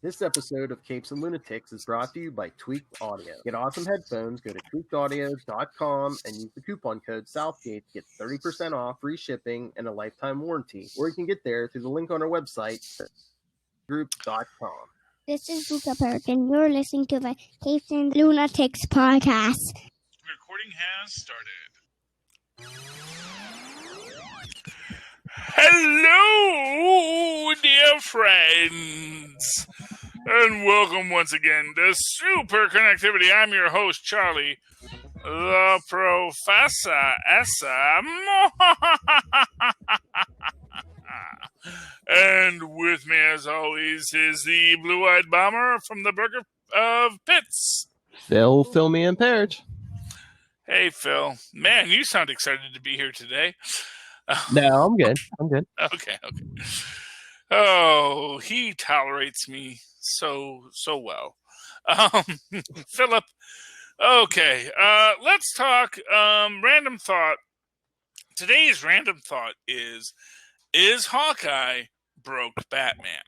This episode of Capes and Lunatics is brought to you by Tweaked Audio. Get awesome headphones, go to tweakedaudio.com and use the coupon code Southgate to get 30% off, free shipping, and a lifetime warranty. Or you can get there through the link on our website, group.com. This is Phil Perich, and you're listening to the Capes and Lunatics podcast. Recording has started. Hello, dear friends, and welcome once again to Super Connectivity. I'm your host, Charlie, the Professor Esser. And with me, as always, is the blue-eyed bomber from the Burger of Pitts. Phil Perich. Hey, Phil. Man, you sound excited to be here today. No, I'm good. Okay. Oh, he tolerates me so well. Philip, okay, let's talk random thought. Today's random thought is Hawkeye broke Batman?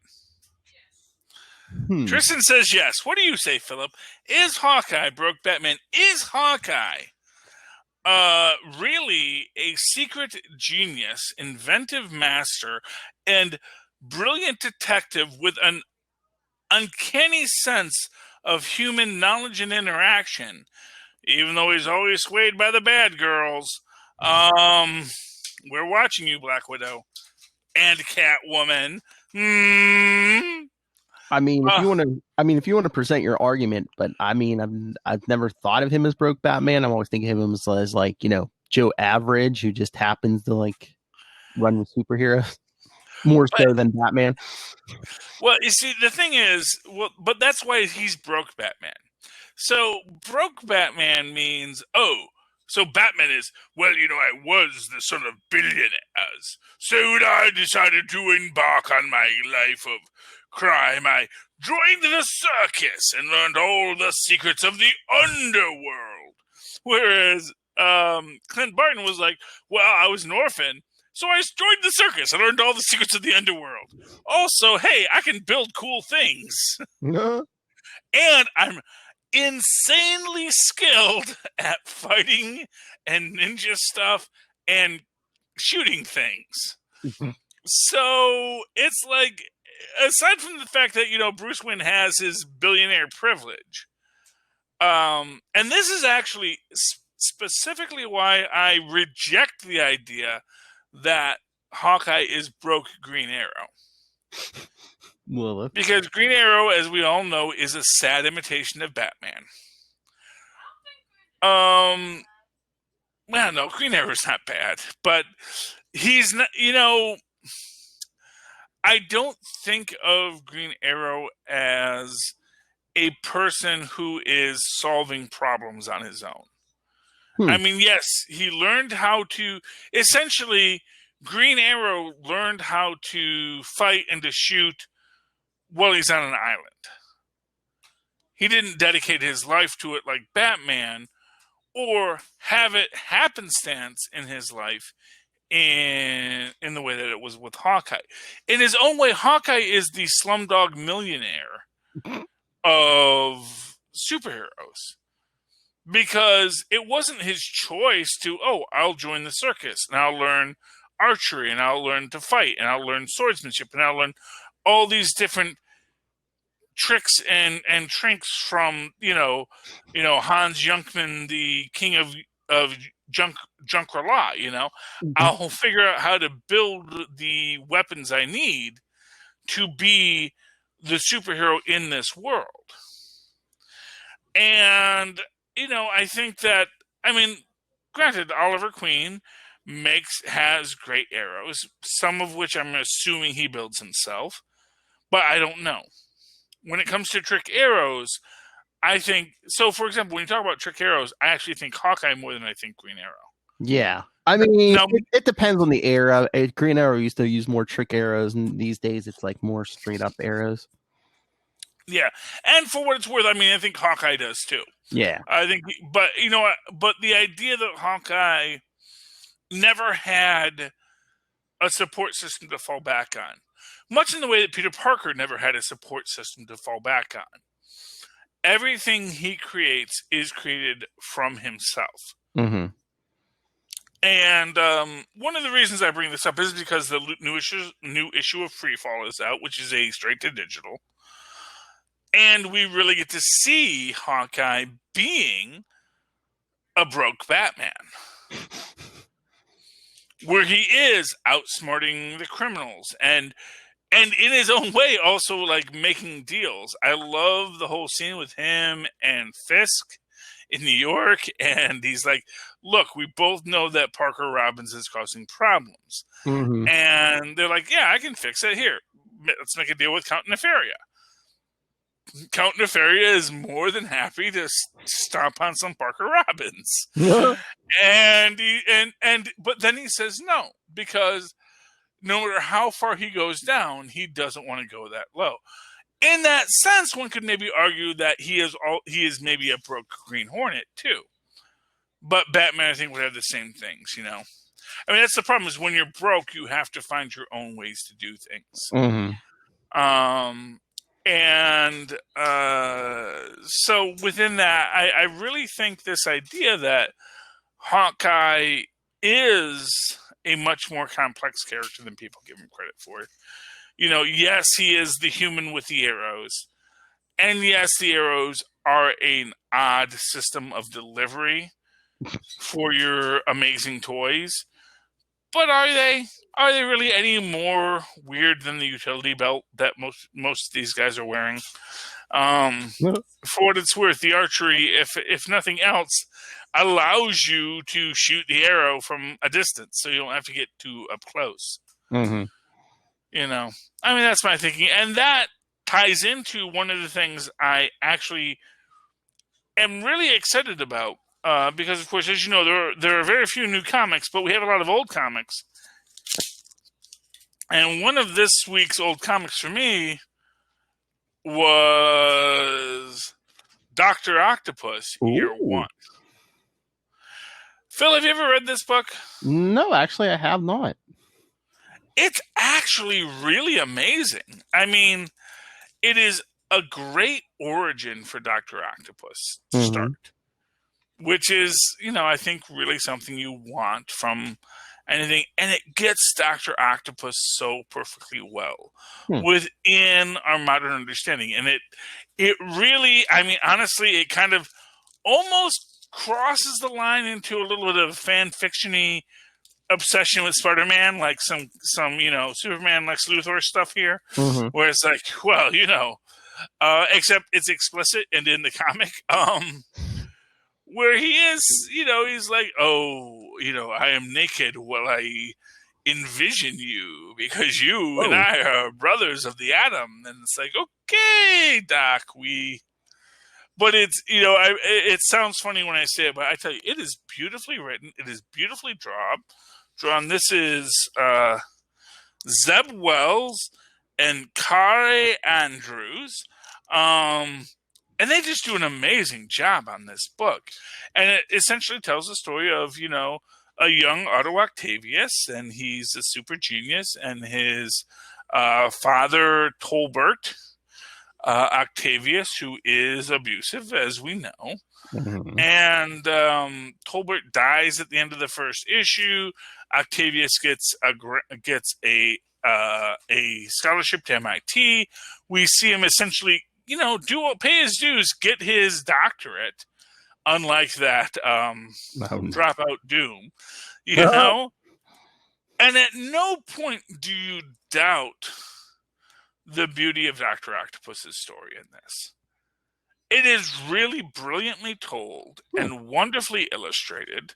Tristan says yes. What do you say, Philip? Is Hawkeye broke Batman? Is Hawkeye really a secret genius, inventive master, and brilliant detective with an uncanny sense of human knowledge and interaction, even though he's always swayed by the bad girls? We're watching you, Black Widow and Catwoman. I mean, if you want to present your argument, but I mean, I've never thought of him as broke Batman. I'm always thinking of him as like, you know, Joe Average, who just happens to like run with superheroes more so than Batman. Well, you see, the thing is, but that's why he's broke Batman. So broke Batman means, so Batman is, well, you know, I was the son of billionaires, so I decided to embark on my life of crime. I joined the circus and learned all the secrets of the underworld. Whereas Clint Barton was like, well, I was an orphan, so I joined the circus and learned all the secrets of the underworld. Also, hey, I can build cool things. And I'm insanely skilled at fighting and ninja stuff and shooting things. So it's like, aside from the fact that, you know, Bruce Wayne has his billionaire privilege, and this is actually specifically why I reject the idea that Hawkeye is broke Green Arrow. Well, because Green Arrow, as we all know, is a sad imitation of Batman. Well, no, Green Arrow's not bad, but he's not, you know, I don't think of Green Arrow as a person who is solving problems on his own. I mean, yes, he learned how to, essentially, Green Arrow learned how to fight and to shoot while he's on an island. He didn't dedicate his life to it like Batman, or have it happenstance in his life in the way that it was with Hawkeye. In his own way, Hawkeye is the Slumdog Millionaire of superheroes. Because it wasn't his choice to, I'll join the circus, and I'll learn archery, and I'll learn to fight, and I'll learn swordsmanship, and I'll learn all these different tricks and trinks from, you know, Hans Junkman, the king of Junkrala, you know. I'll figure out how to build the weapons I need to be the superhero in this world. And, you know, I think that, I mean, granted, Oliver Queen has great arrows, some of which I'm assuming he builds himself, but I don't know. When it comes to trick arrows, I think, so for example, when you talk about trick arrows, I actually think Hawkeye more than I think Green Arrow. Yeah. I mean, it depends on the era. Green Arrow used to use more trick arrows, and these days it's like more straight up arrows. Yeah. And for what it's worth, I mean, I think Hawkeye does too. Yeah. I think, but you know what? But the idea that Hawkeye never had a support system to fall back on. Much in the way that Peter Parker never had a support system to fall back on. Everything he creates is created from himself. Mm-hmm. And one of the reasons I bring this up is because the new issue of Freefall is out, which is a straight to digital. And we really get to see Hawkeye being a broke Batman. Where he is outsmarting the criminals and in his own way also like making deals. I love the whole scene with him and Fisk in New York, and he's like, look, we both know that Parker Robbins is causing problems. Mm-hmm. And they're like, yeah, I can fix it. Here, let's make a deal with Count Nefaria. Count Nefaria is more than happy to stomp on some Parker Robbins. But then he says no, because no matter how far he goes down, he doesn't want to go that low. In that sense, one could maybe argue that he is maybe a broke Green Hornet too. But Batman, I think, would have the same things, you know. I mean, that's the problem, is when you're broke, you have to find your own ways to do things. Mm-hmm. So within that, I really think this idea that Hawkeye is a much more complex character than people give him credit for. You know, yes, he is the human with the arrows. And yes, the arrows are an odd system of delivery for your amazing toys. But are they? Are they really any more weird than the utility belt that most of these guys are wearing? For what it's worth, the archery, if nothing else, allows you to shoot the arrow from a distance, so you don't have to get too up close. Mm-hmm. You know, I mean, that's my thinking, and that ties into one of the things I actually am really excited about. Because, of course, as you know, there are very few new comics, but we have a lot of old comics. And one of this week's old comics for me was Dr. Octopus, Year One. Phil, have you ever read this book? No, actually, I have not. It's actually really amazing. I mean, it is a great origin for Dr. Octopus to start. Which is, you know, I think really something you want from anything. And it gets Dr. Octopus so perfectly well within our modern understanding. And it really, I mean, honestly, it kind of almost crosses the line into a little bit of fan fiction-y obsession with Spider-Man, like some you know, Superman, Lex Luthor stuff here, where it's like, well, you know, except it's explicit and in the comic. Where he is, you know, he's like, oh, you know, I am naked while I envision you because you and I are brothers of the atom. And it's like, okay, Doc, but it's, you know, it sounds funny when I say it, but I tell you, it is beautifully written. It is beautifully drawn. This is Zeb Wells and Kari Andrews. And they just do an amazing job on this book. And it essentially tells the story of, you know, a young Otto Octavius, and he's a super genius, and his father, Tolbert Octavius, who is abusive, as we know. And Tolbert dies at the end of the first issue. Octavius gets a scholarship to MIT. We see him essentially, you know, pay his dues, get his doctorate, unlike that dropout Doom, you know? And at no point do you doubt the beauty of Dr. Octopus's story in this. It is really brilliantly told and wonderfully illustrated.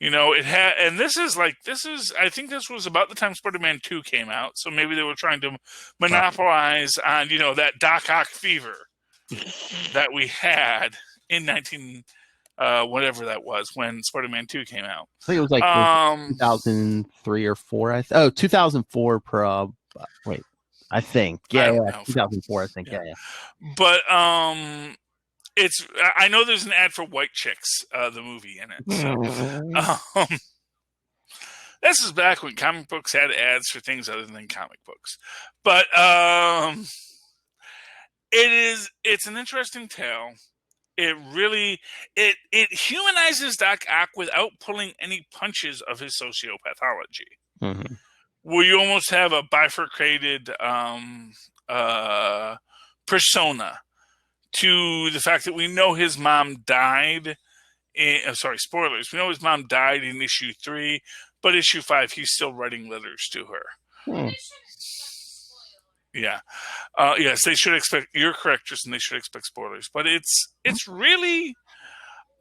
You know, it had, and I think this was about the time Spider-Man 2 came out, so maybe they were trying to monopolize on, you know, that Doc Ock fever that we had in whatever that was when Spider-Man 2 came out. I think it was like 2003 or 4. 2004. Wait, I think. Yeah, 2004. I think. Yeah. But I know there's an ad for White Chicks, the movie in it. So, This is back when comic books had ads for things other than comic books. But it's an interesting tale. It really it humanizes Doc Ock without pulling any punches of his sociopathology. Mm-hmm. Where you almost have a bifurcated persona to the fact that we know his mom died. Spoilers. We know his mom died in issue 3, but issue 5, he's still writing letters to her. Hmm. Yeah. Yes, they should expect. You're correct, Tristan. They should expect spoilers, but it's really,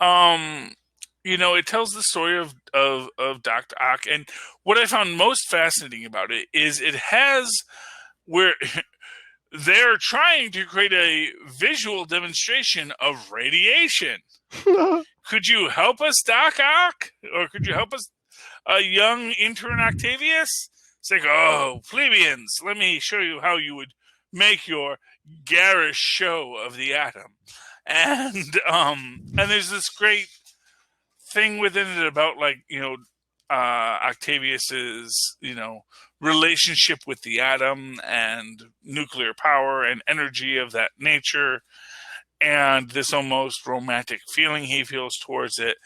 it tells the story of Dr. Ock, and what I found most fascinating about it is it has where they're trying to create a visual demonstration of radiation. Could you help us, Doc Ock? Or could you help us, young intern Octavius? It's like, oh, plebeians, let me show you how you would make your garish show of the atom. And there's this great thing within it about, like, Octavius's, relationship with the atom and nuclear power and energy of that nature, and this almost romantic feeling he feels towards it.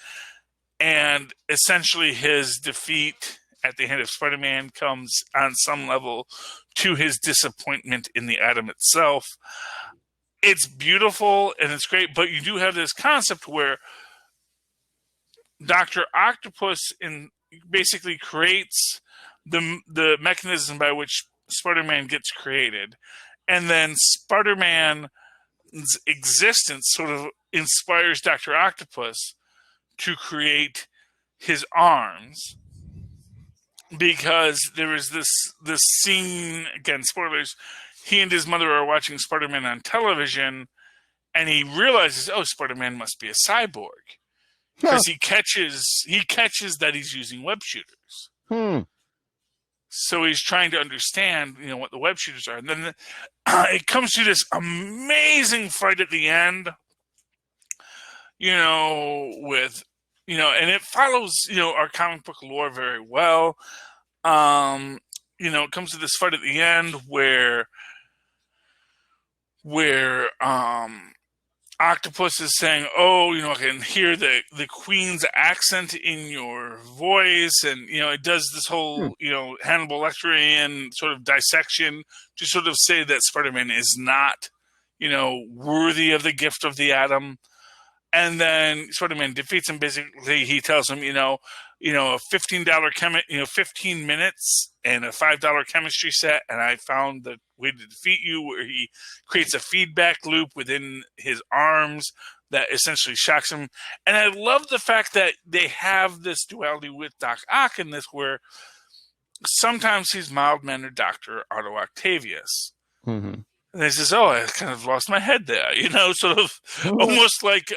And essentially his defeat at the hand of Spider-Man comes on some level to his disappointment in the atom itself. It's beautiful and it's great, but you do have this concept where Dr. Octopus basically creates the mechanism by which Spider-Man gets created, and then Spider-Man's existence sort of inspires Dr. Octopus to create his arms, because there is this scene, again, spoilers, he and his mother are watching Spider-Man on television, and he realizes, oh, Spider-Man must be a cyborg, because he catches that he's using web shooters. So he's trying to understand, what the web shooters are. And then it comes to this amazing fight at the end, with, and it follows, our comic book lore very well. It comes to this fight at the end where Octopus is saying, oh, I can hear the Queen's accent in your voice. And, it does this whole, Hannibal Lecterian sort of dissection to sort of say that Spider-Man is not, worthy of the gift of the atom. And then Spider-Man defeats him. Basically, he tells him, a $15 15 minutes and a $5 chemistry set, and I found the way to defeat you, where he creates a feedback loop within his arms that essentially shocks him. And I love the fact that they have this duality with Doc Ock in this, where sometimes he's mild-mannered Dr. Otto Octavius. Mm-hmm. And he says, oh, I kind of lost my head there, sort of almost like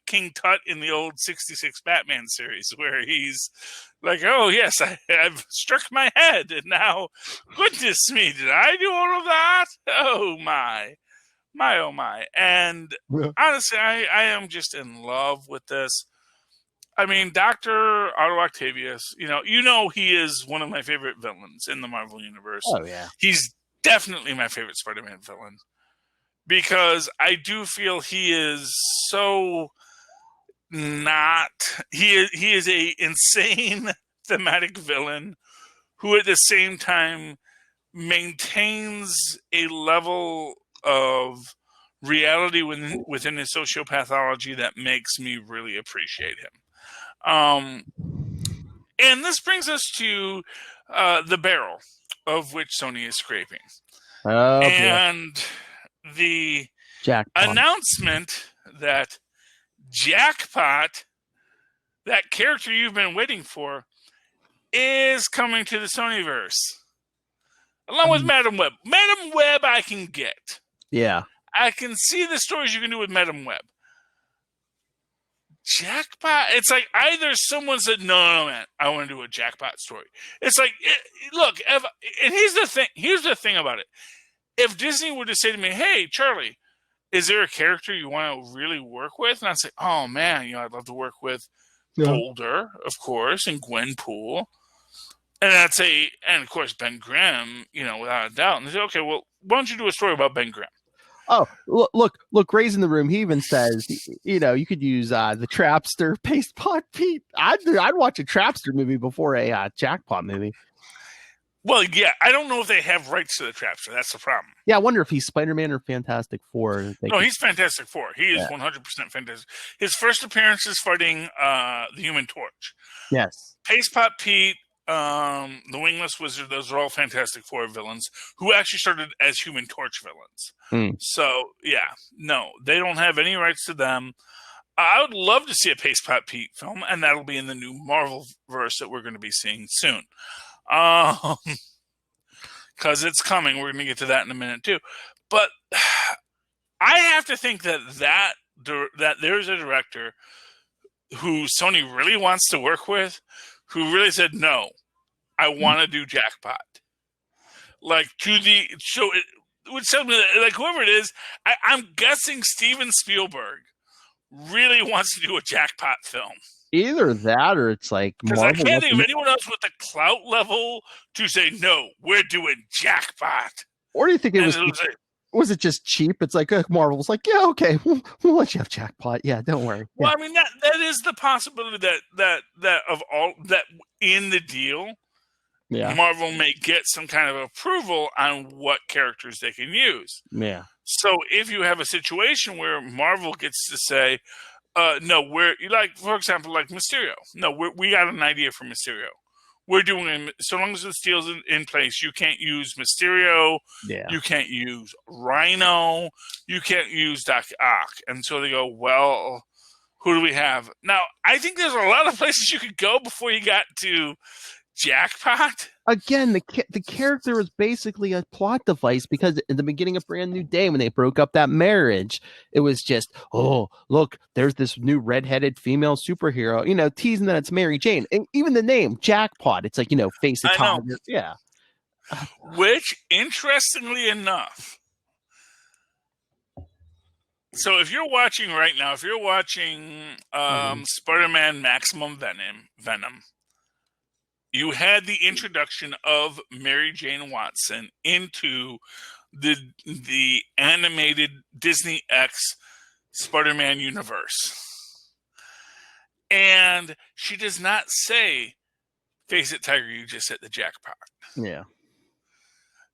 King Tut in the old 66 Batman series, where he's like, oh, yes, I've struck my head, and now, goodness me, did I do all of that? Oh, my, oh, my. And honestly, I am just in love with this. I mean, Dr. Otto Octavius, he is one of my favorite villains in the Marvel Universe. Oh, yeah. He's definitely my favorite Spider-Man villain, because I do feel he is so not. He is a insane thematic villain who, at the same time, maintains a level of reality within his sociopathology that makes me really appreciate him. And this brings us to the barrel of which Sony is scraping. Oh, and the Jackpot announcement that Jackpot, that character you've been waiting for, is coming to the Sonyverse. Along with Madam Web. Madam Web I can get. Yeah. I can see the stories you can do with Madam Web. Jackpot, it's like either someone said, no, man, I want to do a Jackpot story. It's like, look, and here's the thing about it. If Disney were to say to me, hey, Charlie, is there a character you want to really work with? And I'd say, oh, man, I'd love to work with Boulder, of course, and Gwenpool. And and of course Ben Grimm, without a doubt. And they say, okay, well, why don't you do a story about Ben Grimm? Oh, look! Ray's in the room. He even says, you could use the Trapster Paste Pot Pete. I'd watch a Trapster movie before a Jackpot movie. Well, yeah, I don't know if they have rights to the Trapster. That's the problem. Yeah, I wonder if he's Spider-Man or Fantastic Four. No, he's Fantastic Four. He is 100% Fantastic. His first appearance is fighting the Human Torch. Yes. Paste Pot Pete, the Wingless Wizard, those are all Fantastic Four villains who actually started as Human Torch villains. So, yeah, no, they don't have any rights to them. I would love to see a Paste Pot Pete film, and that'll be in the new Marvel verse that we're going to be seeing soon. Because it's coming. We're going to get to that in a minute, too. But I have to think that there's a director who Sony really wants to work with, who really said, no, I want to do Jackpot. Like, which tells me that, like, whoever it is, I'm guessing Steven Spielberg really wants to do a Jackpot film. Either that or it's like Marvel. Because I can't think of anyone else with the clout level to say, no, we're doing Jackpot. Or do you think was it just cheap? It's like Marvel's like, yeah, okay, we'll let you have Jackpot. Yeah, don't worry. Well, yeah. I mean that is the possibility that of all that in the deal, Marvel may get some kind of approval on what characters they can use. Yeah. So if you have a situation where Marvel gets to say, no, we're like, for example, like Mysterio. No, we got an idea for Mysterio. We're doing it so long as the deal's in place. You can't use Mysterio. Yeah. You can't use Rhino. You can't use Doc Ock. And so they go, well, who do we have? Now, I think there's a lot of places you could go before you got to Jackpot. Again, the character was basically a plot device because in the beginning of Brand New Day, when they broke up that marriage, it was just, oh, look, there's this new redheaded female superhero, teasing that it's Mary Jane. And even the name, Jackpot, it's like, face a tiger. Yeah. Which, interestingly enough, so if you're watching right now, Spider-Man Maximum Venom, you had the introduction of Mary Jane Watson into the animated Disney X Spider-Man universe. And she does not say, face it, Tiger, you just hit the jackpot. Yeah.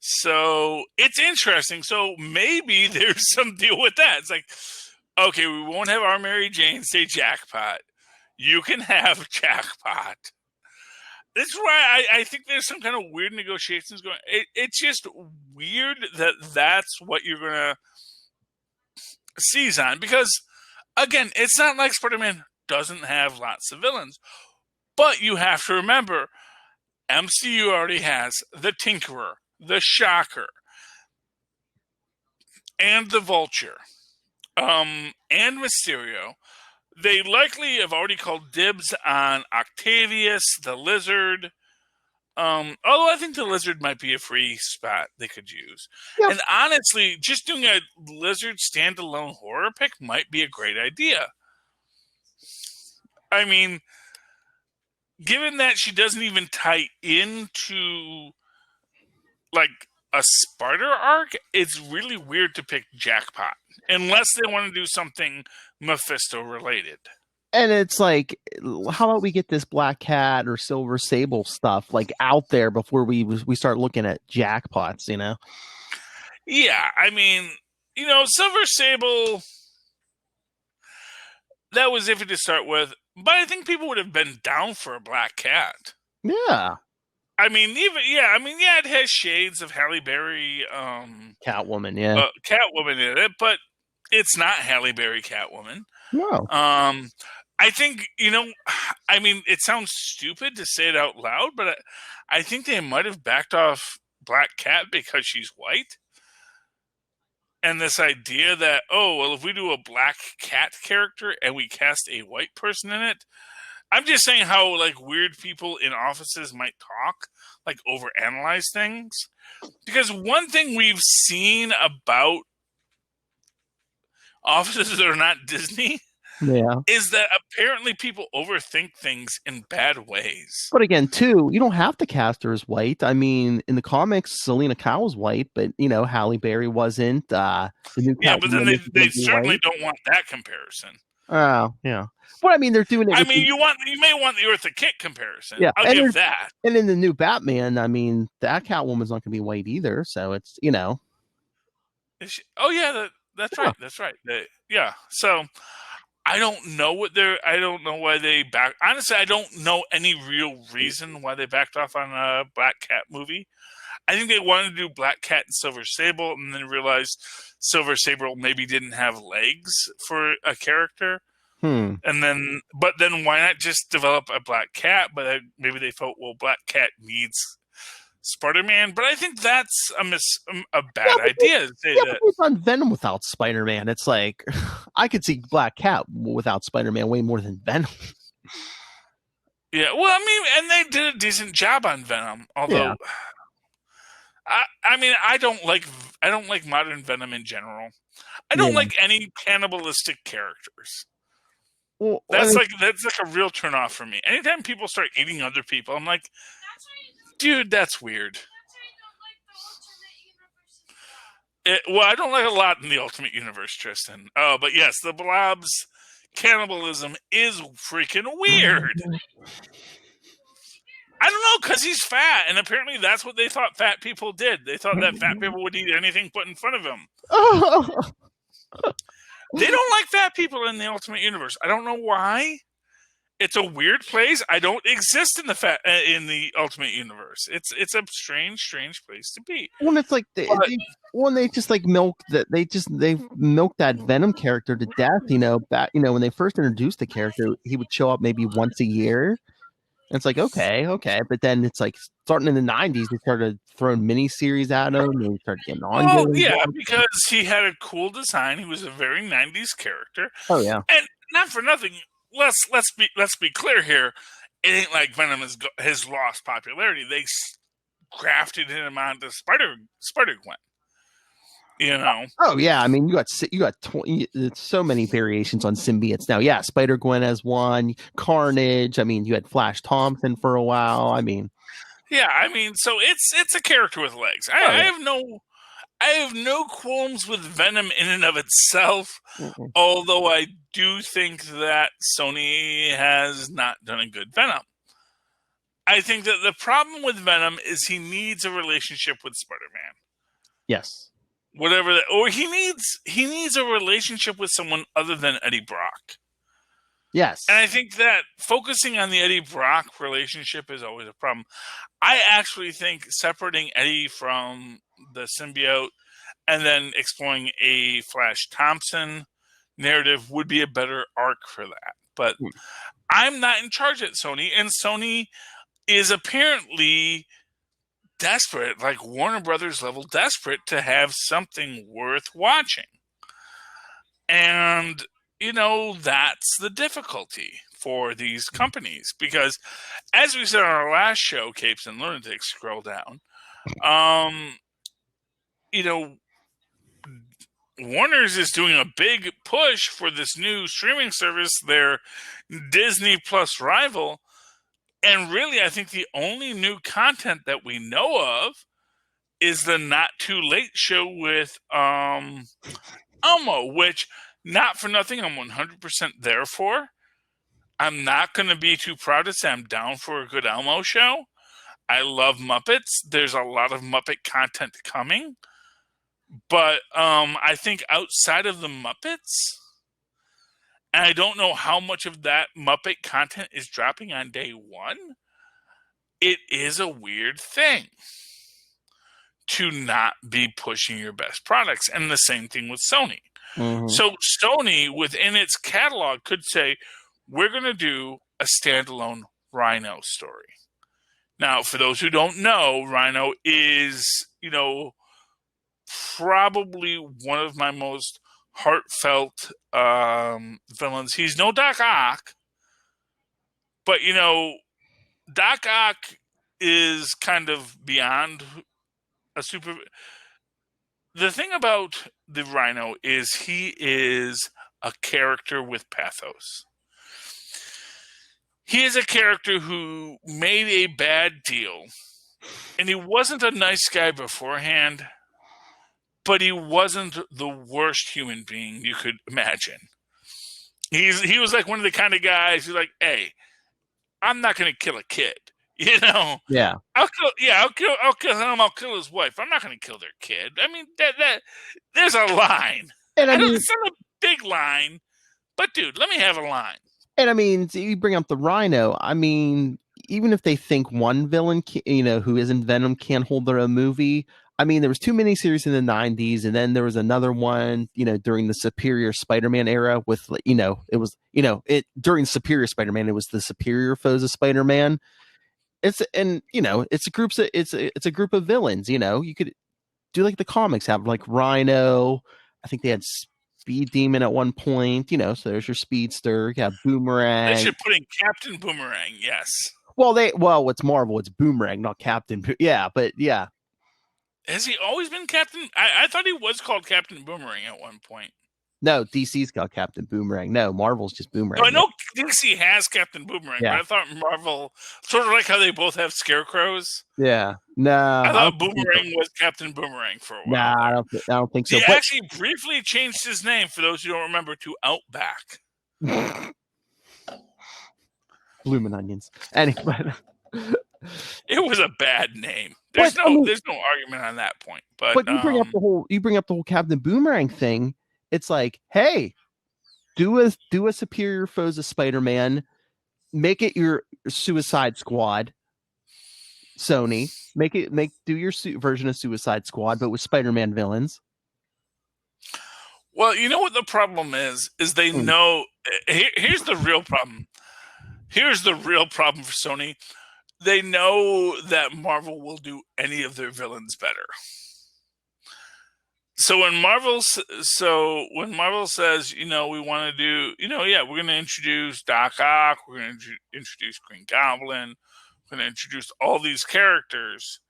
So it's interesting. So maybe there's some deal with that. It's like, okay, we won't have our Mary Jane say Jackpot. You can have Jackpot. That's why I think there's some kind of weird negotiations going. It's just weird that's what you're going to seize on. Because, again, it's not like Spider-Man doesn't have lots of villains. But you have to remember, MCU already has the Tinkerer, the Shocker, and the Vulture, and Mysterio. They likely have already called dibs on Octavius, the Lizard. Although I think the Lizard might be a free spot they could use. Yep. And honestly, just doing a Lizard standalone horror pick might be a great idea. I mean, given that she doesn't even tie into like a Spider arc, it's really weird to pick Jackpot unless they want to do something Mephisto related. And it's like, how about we get this Black Cat or Silver Sable stuff like out there before we start looking at jackpots, Yeah, I mean, Silver Sable, that was iffy to start with, but I think people would have been down for a Black Cat. Yeah. I mean, it has shades of Halle Berry, Catwoman, yeah. Catwoman in it, but it's not Halle Berry Catwoman. No. I think, it sounds stupid to say it out loud, but I think they might have backed off Black Cat because she's white. And this idea that, if we do a Black Cat character and we cast a white person in it, I'm just saying how, like, weird people in offices might talk, like, overanalyze things. Because one thing we've seen about offices that are not Disney Yeah. is that apparently people overthink things in bad ways. But again, too, you don't have to cast her as white. I mean, in the comics, Selena Kyle was white, but Halle Berry wasn't. The new Yeah, but then Catwoman they isn't gonna be certainly white. don't want that comparison. Oh, yeah. But I mean, they're doing it. I With mean, you may want the Eartha Kitt comparison. Yeah, I'll give that. And in the new Batman, I mean, that Catwoman's not going to be white either. So it's Oh yeah, that's right. That's right. Yeah. So I don't know I don't know why they back. Honestly, I don't know any real reason why they backed off on a Black Cat movie. I think they wanted to do Black Cat and Silver Sable, and then realized Silver Sable maybe didn't have legs for a character. And then why not just develop a Black Cat? But maybe they felt, well, Black Cat needs Spider-Man. But I think that's a bad idea to say that. It's on Venom without Spider-Man. It's like I could see Black Cat without Spider-Man way more than Venom. Yeah, well, I mean, and they did a decent job on Venom, although. Yeah. I mean, I don't like modern Venom in general. I don't like any cannibalistic characters. Well, that's like a real turnoff for me. Anytime people start eating other people, I'm like, dude, that's weird. Well, I don't like a lot in the Ultimate Universe, Tristan. Oh, but yes, the Blob's cannibalism is freaking weird. I don't know, because he's fat, and apparently that's what they thought fat people did. They thought that fat people would eat anything put in front of them. They don't like fat people in the Ultimate Universe. I don't know why. It's a weird place. I don't exist in the Ultimate Universe. It's a strange place to be. When it's like they just like milk that they milked that Venom character to death. Back when they first introduced the character, he would show up maybe once a year. And it's like, okay. But then it's like starting in the 90s, they started throwing miniseries at him and he started getting on. Oh, yeah, because he had a cool design. He was a very 90s character. Oh, yeah. And not for nothing, let's be clear here. It ain't like Venom has lost popularity. They grafted him onto Spider-Gwen. Oh yeah, I mean you got so many variations on symbiotes now. Yeah, Spider-Gwen has one, Carnage. I mean, you had Flash Thompson for a while. I mean, yeah, so it's a character with legs. I have no qualms with Venom in and of itself. Mm-mm. Although I do think that Sony has not done a good Venom. I think that the problem with Venom is he needs a relationship with Spider-Man. Yes. Whatever that, or he needs a relationship with someone other than Eddie Brock. Yes. And I think that focusing on the Eddie Brock relationship is always a problem. I actually think separating Eddie from the symbiote and then exploring a Flash Thompson narrative would be a better arc for that. But I'm not in charge at Sony, and Sony is apparently desperate, like Warner Brothers level desperate, to have something worth watching. And, that's the difficulty for these companies. Because, as we said on our last show, Capes and Lunatics, scroll down, Warner's is doing a big push for this new streaming service, their Disney Plus rival. And really, I think the only new content that we know of is the Not Too Late show with Elmo, which, not for nothing, I'm 100% there for. I'm not going to be too proud to say I'm down for a good Elmo show. I love Muppets. There's a lot of Muppet content coming. But I think outside of the Muppets, and I don't know how much of that Muppet content is dropping on day one, it is a weird thing to not be pushing your best products. And the same thing with Sony. Mm-hmm. So Sony, within its catalog, could say, we're going to do a standalone Rhino story. Now, for those who don't know, Rhino is, probably one of my most heartfelt villains. He's no Doc Ock, but Doc Ock is kind of beyond a super. The thing about the Rhino is he is a character with pathos. He is a character who made a bad deal, and he wasn't a nice guy beforehand, but he wasn't the worst human being you could imagine. He was like one of the kind of guys who's like, hey, I'm not going to kill a kid. You know, Yeah. I'll kill him. I'll kill his wife. I'm not going to kill their kid. I mean, that there's a line, And I mean, it's not a big line, but dude, let me have a line. And I mean, you bring up the Rhino. I mean, even if they think one villain, who isn't Venom, can't hold their own movie. I mean, there was 2 miniseries in the 90s, and then there was another one, during the Superior Spider-Man era with, during Superior Spider-Man, it was the Superior Foes of Spider-Man. It's a group of villains. You could do like the comics have like Rhino. I think they had Speed Demon at one point, so there's your speedster. You have Boomerang. They should put in Captain Boomerang, yes. Well, it's Marvel, it's Boomerang, not Captain. Yeah, but yeah. Has he always been Captain? I thought he was called Captain Boomerang at one point. No, DC's got Captain Boomerang. No, Marvel's just Boomerang. No, I know DC has Captain Boomerang, but I thought Marvel, sort of like how they both have scarecrows. Yeah, no, I thought Boomerang was Captain Boomerang for a while. Nah, I don't think so. He actually briefly changed his name, for those who don't remember, to Outback. Bloomin' Onions. Anyway, it was a bad name. There's no argument on that point. But you bring up the whole Captain Boomerang thing. It's like, hey, do a Superior Foes of Spider-Man, make it your Suicide Squad. Sony, do your version of Suicide Squad, but with Spider-Man villains. Well, you know what the problem is they know. Here's the real problem. Here's the real problem for Sony. They know that Marvel will do any of their villains better. So when Marvel says, we want to do, we're going to introduce Doc Ock, we're going to introduce Green Goblin, we're going to introduce all these characters.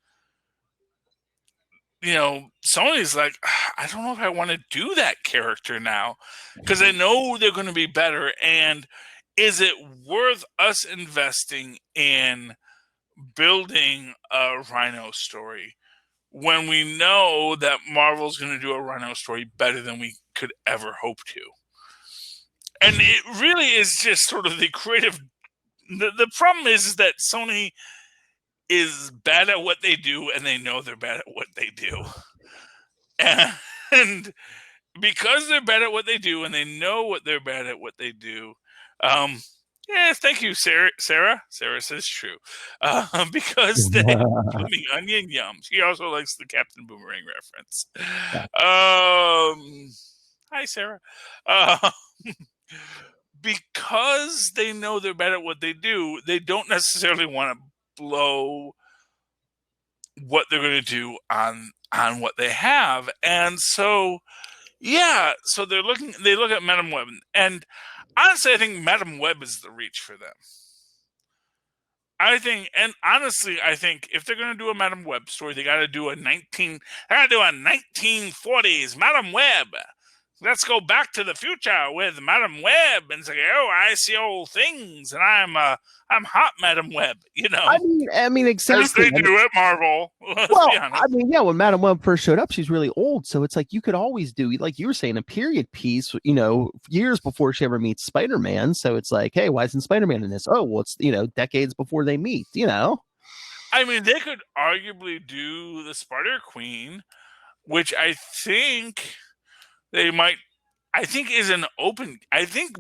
Sony's like, I don't know if I want to do that character now, because I know they're going to be better. And is it worth us investing in building a Rhino story when we know that Marvel's going to do a Rhino story better than we could ever hope to? And it really is just sort of the creative. The problem is that Sony is bad at what they do, and they know they're bad at what they do. And because they're bad at what they do, and they know what they're bad at what they do, thank you, Sarah. Sarah says true. Because they Blooming Onion Yum. She also likes the Captain Boomerang reference. Hi, Sarah. Because they know they're bad at what they do, they don't necessarily want to blow what they're going to do on what they have. And so, so they look at Madam Web, and honestly, I think Madam Web is the reach for them. I think if they're going to do a Madam Web story, they got to do a 1940s Madam Web. Let's go back to the future with Madam Web and say, "Oh, I see old things, and I'm hot, Madam Web." I mean, exactly. As they do at Marvel. Well, when Madam Web first showed up, she's really old, so it's like you could always do, like you were saying, a period piece. Years before she ever meets Spider-Man. So it's like, hey, why isn't Spider-Man in this? Oh, well, it's decades before they meet. I mean, they could arguably do the Spider Queen, which I think they might. I think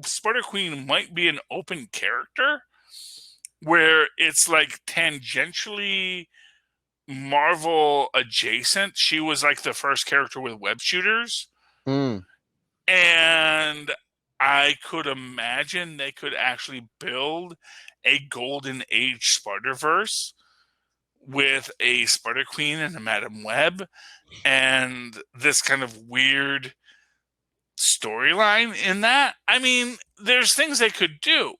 Spider Queen might be an open character where it's like tangentially Marvel adjacent. She was like the first character with web shooters. And I could imagine they could actually build a Golden Age Spider-Verse with a Spider Queen and a Madam Web and this kind of weird storyline in that. I mean, there's things they could do.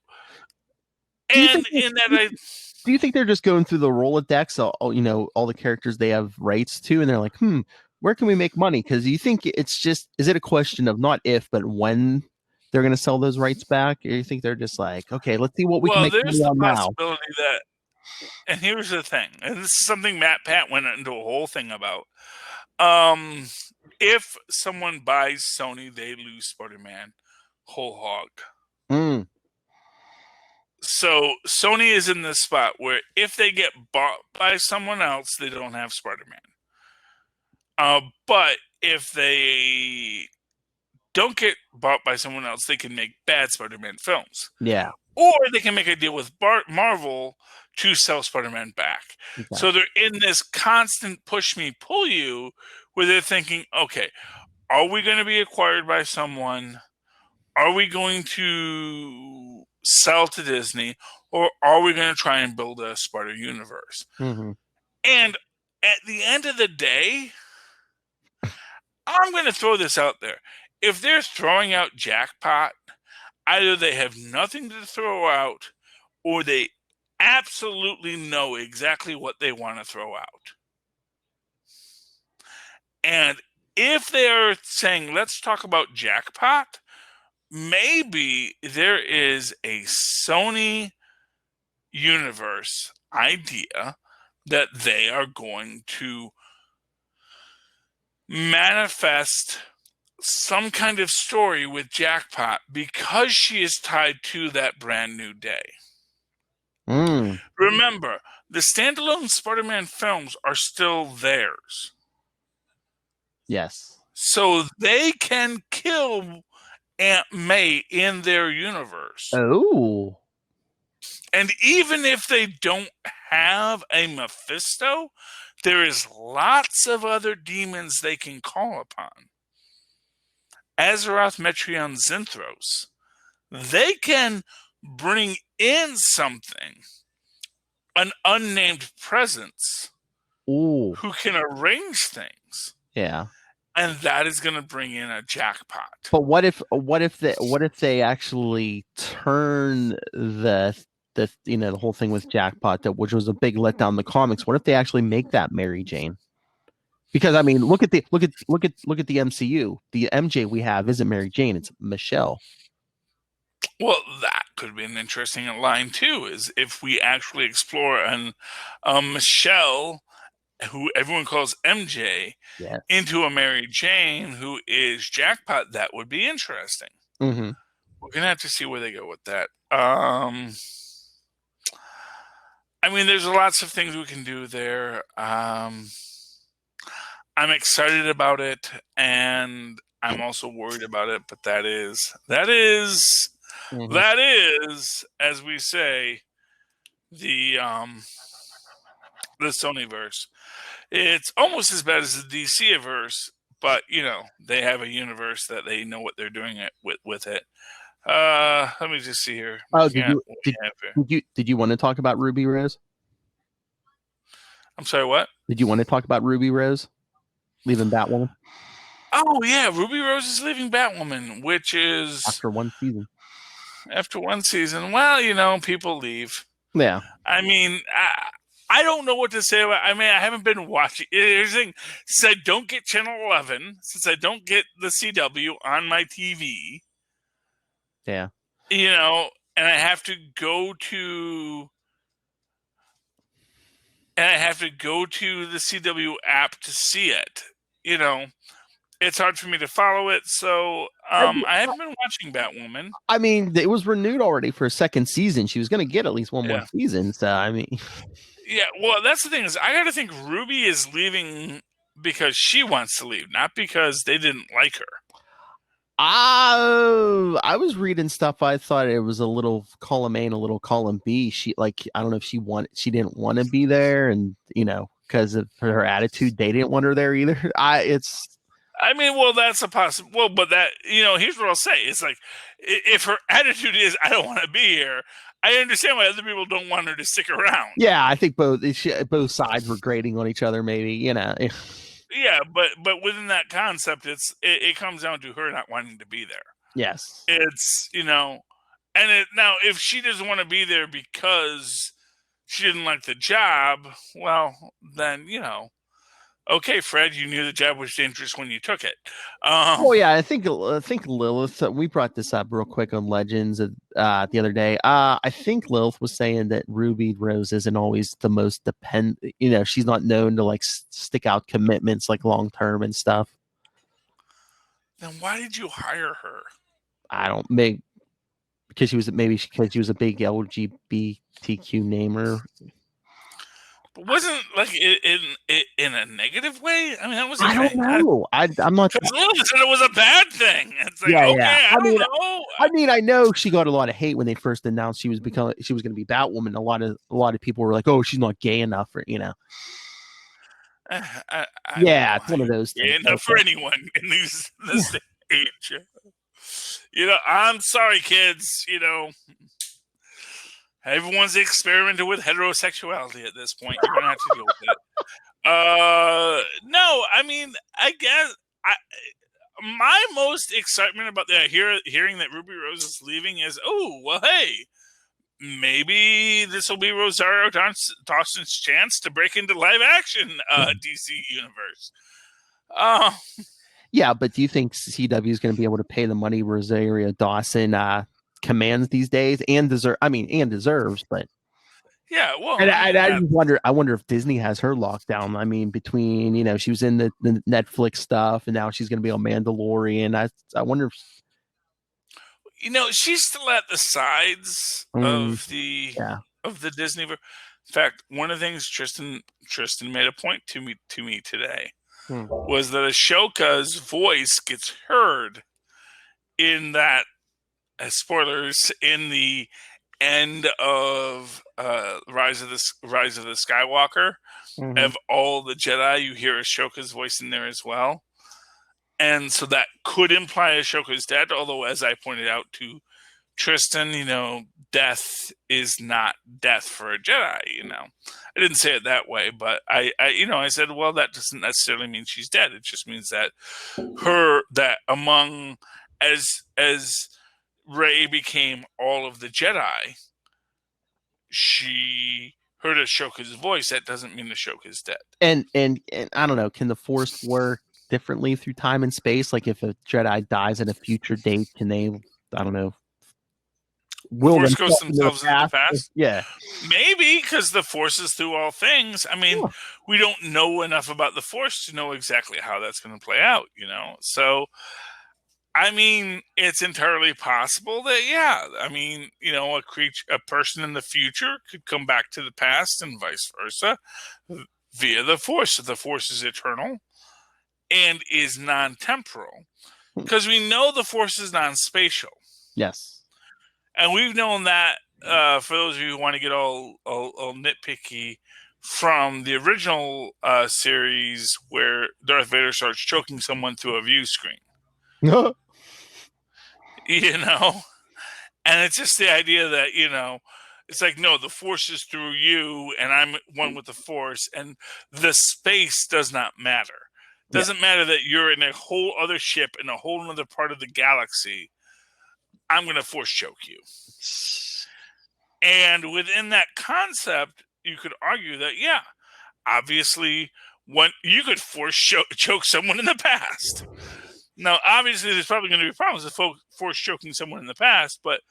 And do you think they're just going through the Rolodex, all the characters they have rights to, and they're like, where can we make money? Because you think is it a question of not if, but when they're going to sell those rights back? Or you think they're just like, okay, let's see what we can Well, make there's money the on now? possibility that, and here's the thing, and this is something Matt Pat went into a whole thing about. If someone buys Sony, they lose Spider-Man whole hog. Mm. So Sony is in this spot where if they get bought by someone else, they don't have Spider-Man. But if they don't get bought by someone else, they can make bad Spider-Man films. Yeah. Or they can make a deal with Marvel to sell Spider-Man back. Okay. So they're in this constant push me, pull you, where they're thinking, okay, are we going to be acquired by someone? Are we going to sell to Disney? Or are we going to try and build a Spider universe? Mm-hmm. And at the end of the day, I'm going to throw this out there. If they're throwing out Jackpot, either they have nothing to throw out or they absolutely know exactly what they want to throw out. And if they're saying, let's talk about Jackpot, maybe there is a Sony universe idea that they are going to manifest some kind of story with Jackpot because she is tied to that brand new day. Mm. Remember, the standalone Spider-Man films are still theirs. Yes. So they can kill Aunt May in their universe. Oh. And even if they don't have a Mephisto, there is lots of other demons they can call upon. Azeroth, Metreon, Zinthros. They can bring in something, an unnamed presence, Ooh. who can arrange things. Yeah. And that is going to bring in a Jackpot. But what if they actually turn the the whole thing with Jackpot, which was a big letdown in the comics? What if they actually make that Mary Jane? Because I mean, look at the MCU. The MJ we have isn't Mary Jane; it's Michelle. Well, that could be an interesting line too. Is if we actually explore an Michelle, who everyone calls MJ, Yes. into a Mary Jane who is Jackpot, that would be interesting. Mm-hmm. We're gonna have to see where they go with that. I mean, there's lots of things we can do there. I'm excited about it, and I'm also worried about it. But that is, as we say, the Sonyverse. It's almost as bad as the DC-verse, but they have a universe that they know what they're doing with it. Let me just see here. Oh, did you want to talk about Ruby Rose? I'm sorry, what? Did you want to talk about Ruby Rose leaving Batwoman? Oh yeah, Ruby Rose is leaving Batwoman, which is after one season. Well, people leave. Yeah. I mean, I don't know what to say about. I mean, I haven't been watching. Here's the thing: since I don't get Channel 11, since I don't get the CW on my TV. Yeah. And I have to go to the CW app to see it. It's hard for me to follow it, so I haven't been watching Batwoman. I mean, it was renewed already for a second season. She was going to get at least one more season. So I mean, yeah. Well, that's the thing is, I got to think Ruby is leaving because she wants to leave, not because they didn't like her. I was reading stuff. I thought it was a little column A and a little column B. I don't know if she didn't want to be there, and because of her attitude, they didn't want her there either. That's a possible. Well, but that here's what I'll say: it's like if her attitude is I don't want to be here, I understand why other people don't want her to stick around. Yeah, I think both sides were grating on each other. Maybe Yeah, but within that concept, it comes down to her not wanting to be there. Yes, it's now if she doesn't want to be there because she didn't like the job, well then Okay, Fred, you knew the jab was dangerous when you took it. Oh yeah, I think Lilith. We brought this up real quick on Legends the other day. I think Lilith was saying that Ruby Rose isn't always the most she's not known to like stick out commitments like long term and stuff. Then why did you hire her? I don't make because she was a big LGBTQ namer. But wasn't like in a negative way? I mean, that was. I don't know. I'm not. Because Lilith said it was a bad thing. It's like, Yeah, okay, yeah. I don't know. I mean, I know she got a lot of hate when they first announced she was going to be Batwoman. A lot of people were like, "Oh, she's not gay enough," or I it's one of those things. Gay enough for anyone in this age. I'm sorry, kids. Everyone's experimenting with heterosexuality at this point. You're gonna have to deal with it. No, I mean, I guess my most excitement about hearing that Ruby Rose is leaving is, oh, well, hey, maybe this will be Rosario Dawson's chance to break into live action DC universe. Yeah, but do you think CW is going to be able to pay the money Rosario Dawson commands these days and deserves, but yeah, well, I just wonder. I wonder if Disney has her locked down. I mean, between she was in the Netflix stuff, and now she's going to be on Mandalorian. I wonder if she's still at the sides of the Disney. In fact, one of the things Tristan made a point to me today was that Ashoka's voice gets heard in that. Spoilers in the end of Rise of the Skywalker of all the Jedi, you hear Ashoka's voice in there as well, and so that could imply Ashoka's dead. Although, as I pointed out to Tristan, death is not death for a Jedi. I didn't say it that way, but I said, well, that doesn't necessarily mean she's dead. It just means that among as Rey became all of the Jedi, she heard Ashoka's voice. That doesn't mean Ashoka's dead. And I don't know, can the Force work differently through time and space? Like if a Jedi dies at a future date, can they, I don't know, Force goes themselves into the past? Yeah. Maybe, because the Force is through all things. I mean, we don't know enough about the Force to know exactly how that's going to play out, So I mean, it's entirely possible that, a person in the future could come back to the past and vice versa via the Force. The Force is eternal and is non-temporal because we know the Force is non-spatial. Yes. And we've known that, for those of you who want to get all nitpicky, from the original series where Darth Vader starts choking someone through a view screen. And it's just the idea that, it's like, no, the Force is through you and I'm one with the Force, and the space does not matter. It doesn't matter that you're in a whole other ship in a whole other part of the galaxy. I'm going to Force choke you. And within that concept, you could argue that, obviously, you could Force choke someone in the past. Now, obviously, there's probably going to be problems with Force choking someone in the past, but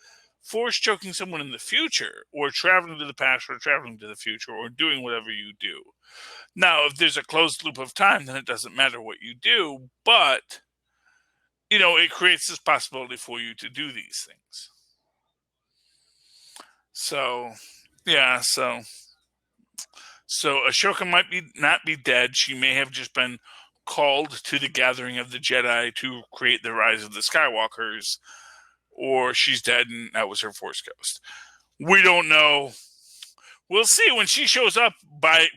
Force choking someone in the future, or traveling to the past, or traveling to the future, or doing whatever you do. Now, if there's a closed loop of time, then it doesn't matter what you do, but, it creates this possibility for you to do these things. So, so Ashoka might not be dead. She may have just been called to the gathering of the Jedi to create the rise of the Skywalkers, or she's dead and that was her Force ghost. We don't know. We'll see when she shows up,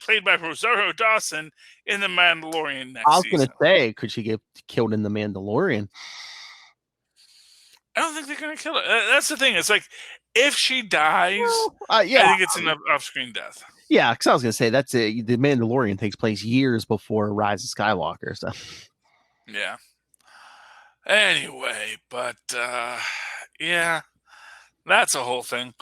played by Rosario Dawson in The Mandalorian next season. I was going to say, could she get killed in The Mandalorian? I don't think they're going to kill her. That's the thing. It's like, if she dies, I think it's an off-screen death. Yeah, because I was going to say, that's it. The Mandalorian takes place years before Rise of Skywalker. So, yeah. Anyway, but that's a whole thing.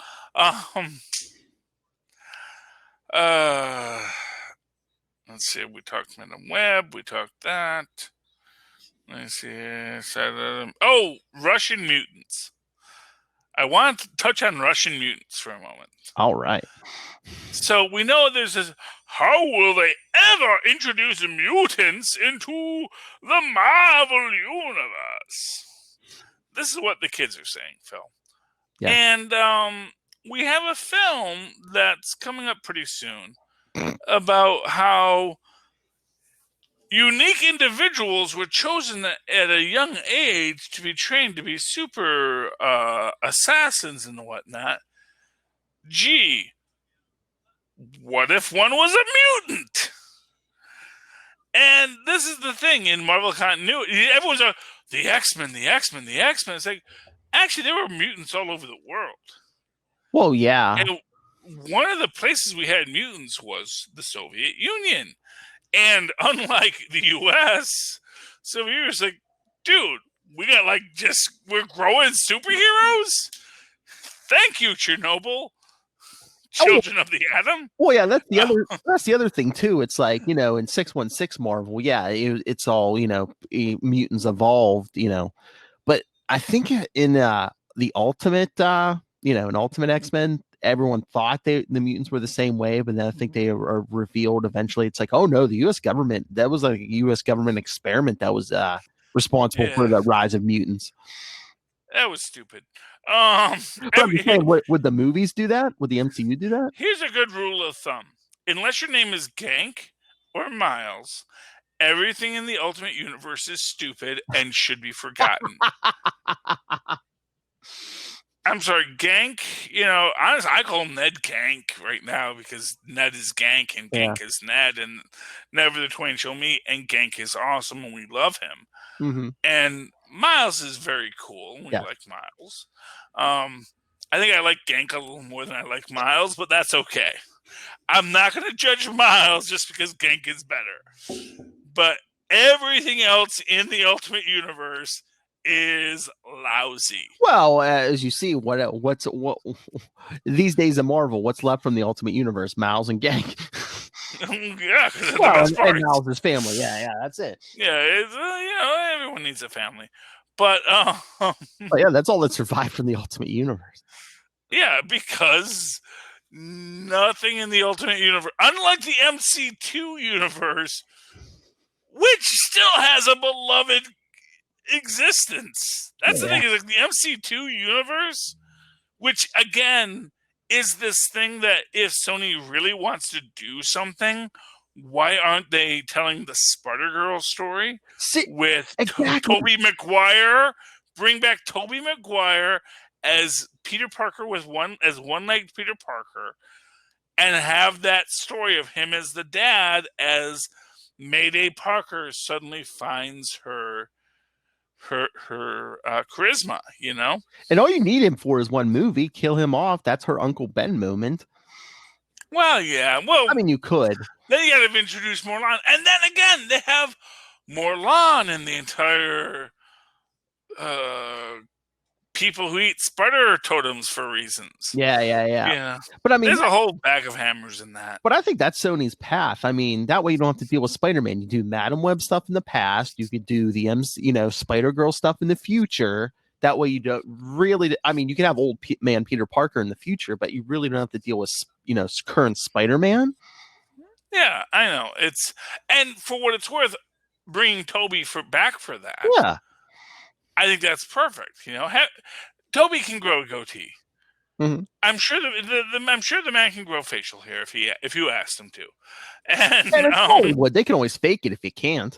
Let's see. We talked Madam Web. We talked that. Let's see. Oh, Russian mutants. I want to touch on Russian mutants for a moment. All right. So we know there's this. How will they ever introduce mutants into the Marvel universe? This is what the kids are saying, Phil. Yeah. And we have a film that's coming up pretty soon about how unique individuals were chosen at a young age to be trained to be super assassins and whatnot. Gee, what if one was a mutant? And this is the thing in Marvel continuity. Everyone's like, the X-Men, the X-Men, the X-Men. It's like, actually, there were mutants all over the world. Well, yeah. And one of the places we had mutants was the Soviet Union. And unlike the U.S., Soviet Union's like, dude, we got we're growing superheroes? Thank you, Chernobyl. Children of the Atom. Well, yeah, that's the other thing too. It's like, in 616 Marvel, yeah, it's all, mutants evolved, but I think in the Ultimate, in Ultimate X-Men, everyone thought the mutants were the same way, but then I think they are revealed eventually. It's like, oh no, the U.S. government, that was like a U.S. government experiment that was responsible for the rise of mutants. That was stupid. Would the movies do that? Would the MCU do that? Here's a good rule of thumb. Unless your name is Gank or Miles, everything in the Ultimate Universe is stupid and should be forgotten. I'm sorry, Gank, honestly, I call Ned Gank right now because Ned is Gank and Gank is Ned, and never the twain shall meet, and Gank is awesome and we love him. Mm-hmm. And Miles is very cool. We like Miles. I think I like Gank a little more than I like Miles, but that's okay. I'm not going to judge Miles just because Gank is better. But everything else in the Ultimate Universe is lousy. Well, as you see, what's these days of Marvel, what's left from the Ultimate Universe? Miles and Gank. Yeah, and Miles' family. Yeah, that's it. Yeah, it's, everyone needs a family, but that's all that survived from the Ultimate Universe. Yeah, because nothing in the Ultimate Universe, unlike the MC2 universe, which still has a beloved existence. That's the thing, is like the MC2 universe, which again is this thing that if Sony really wants to do something, why aren't they telling the Spider-Girl story with Tobey Maguire? Bring back Tobey Maguire as Peter Parker with one-legged Peter Parker, and have that story of him as the dad as Mayday Parker suddenly finds her charisma, And all you need him for is one movie. Kill him off. That's her Uncle Ben moment. Well, yeah. Well, I mean, you could. Then you got to introduce Morlan, and then again they have Morlan in the entire people who eat spider totems for reasons. Yeah. But I mean, there's a whole bag of hammers in that. But I think that's Sony's path. I mean, that way you don't have to deal with Spider-Man. You do Madam Web stuff in the past. You could do the Spider-Girl stuff in the future. That way you don't really. I mean, you can have old man Peter Parker in the future, but you really don't have to deal with current Spider-Man. Yeah, I know. And for what it's worth, bringing Toby back for that. Yeah. I think that's perfect. Toby can grow a goatee. Mm-hmm. I'm sure the man can grow facial hair if you asked him to. And Hollywood, they can always fake it if you can't.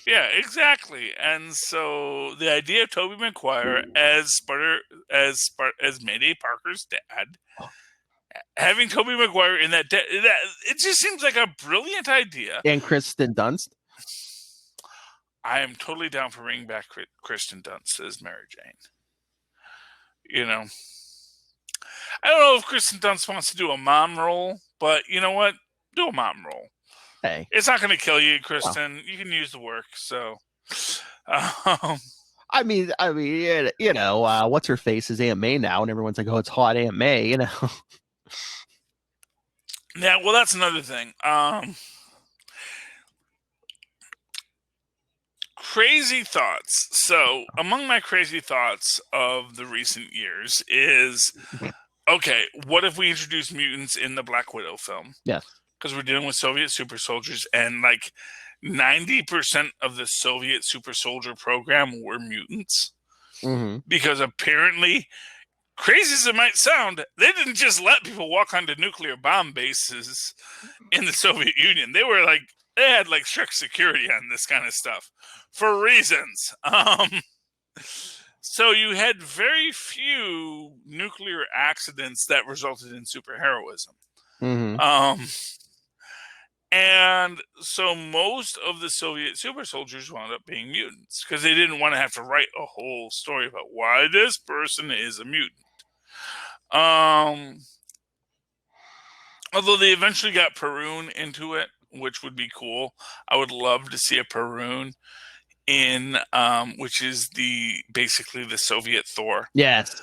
Yeah, exactly. And so the idea of Tobey Maguire as Mayday Parker's dad, having Tobey Maguire in that it just seems like a brilliant idea. And Kristen Dunst. I am totally down for bringing back Kristen Dunst as Mary Jane. I don't know if Kristen Dunst wants to do a mom role, but you know what? Do a mom role. Hey, it's not going to kill you, Kristen. Well, you can use the work. So, I mean, what's her face is Aunt May now, and everyone's like, "Oh, it's hot Aunt May," Yeah, well, that's another thing. crazy thoughts. So, among my crazy thoughts of the recent years is, okay, what if we introduce mutants in the Black Widow film? Yes. Because we're dealing with Soviet super soldiers, and like 90% of the Soviet super soldier program were mutants. Mm-hmm. Because apparently, crazy as it might sound, they didn't just let people walk onto nuclear bomb bases in the Soviet Union. They had like strict security on this kind of stuff for reasons. So you had very few nuclear accidents that resulted in superheroism. Mm-hmm. And so most of the Soviet super soldiers wound up being mutants because they didn't want to have to write a whole story about why this person is a mutant. Although they eventually got Perun into it, which would be cool. I would love to see a Perun in, which is basically the Soviet Thor. Yes.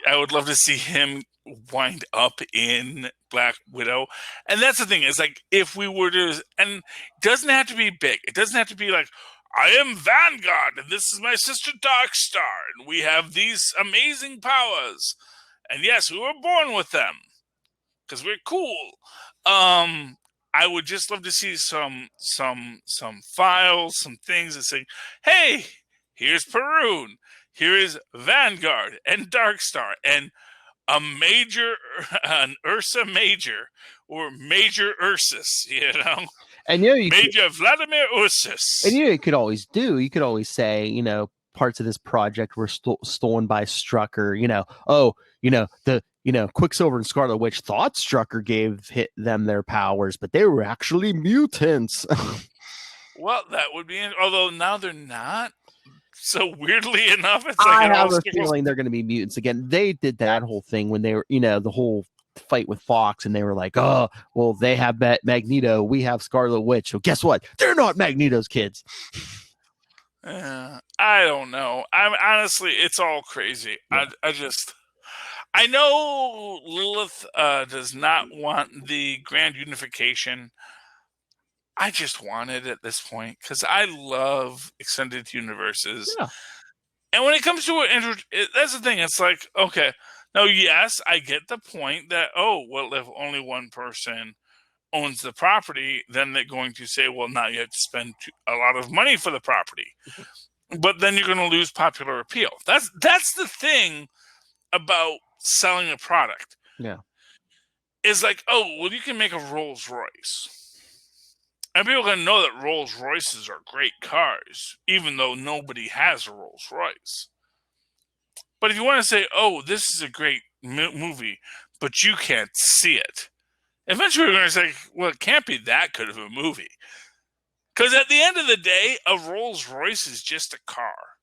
I would love to see him wind up in Black Widow. And that's the thing, is like, if we were to, and it doesn't have to be big. It doesn't have to be like, I am Vanguard, and this is my sister Darkstar, and we have these amazing powers. And yes, we were born with them, because we're cool. I would just love to see some files, some things that say, hey, here's Perun, here is Vanguard and Darkstar, and an Ursa Major, or Major Ursus, And Major Vladimir Ursus. And you could always say, parts of this project were stolen by Strucker. Quicksilver and Scarlet Witch thought Strucker gave them their powers, but they were actually mutants. Well, that would be, although now they're not. So weirdly enough, it's like I have a feeling they're going to be mutants again. They did that whole thing when they were, the whole fight with Fox, and they were like, oh, well, they have Magneto, we have Scarlet Witch. So guess what? They're not Magneto's kids. I don't know. I'm honestly, it's all crazy. Yeah. I know Lilith does not want the grand unification. I just want it at this point because I love extended universes. Yeah. And when it comes to that's the thing. It's like, okay, now, yes, I get the point that, if only one person owns the property, then they're going to say, well, now you have to spend a lot of money for the property. But then you're going to lose popular appeal. That's the thing about selling a product. Yeah. It's like, you can make a Rolls Royce. And people are going to know that Rolls Royces are great cars, even though nobody has a Rolls Royce. But if you want to say, this is a great movie, but you can't see it, eventually we're going to say, well, it can't be that good of a movie. Because at the end of the day, a Rolls Royce is just a car.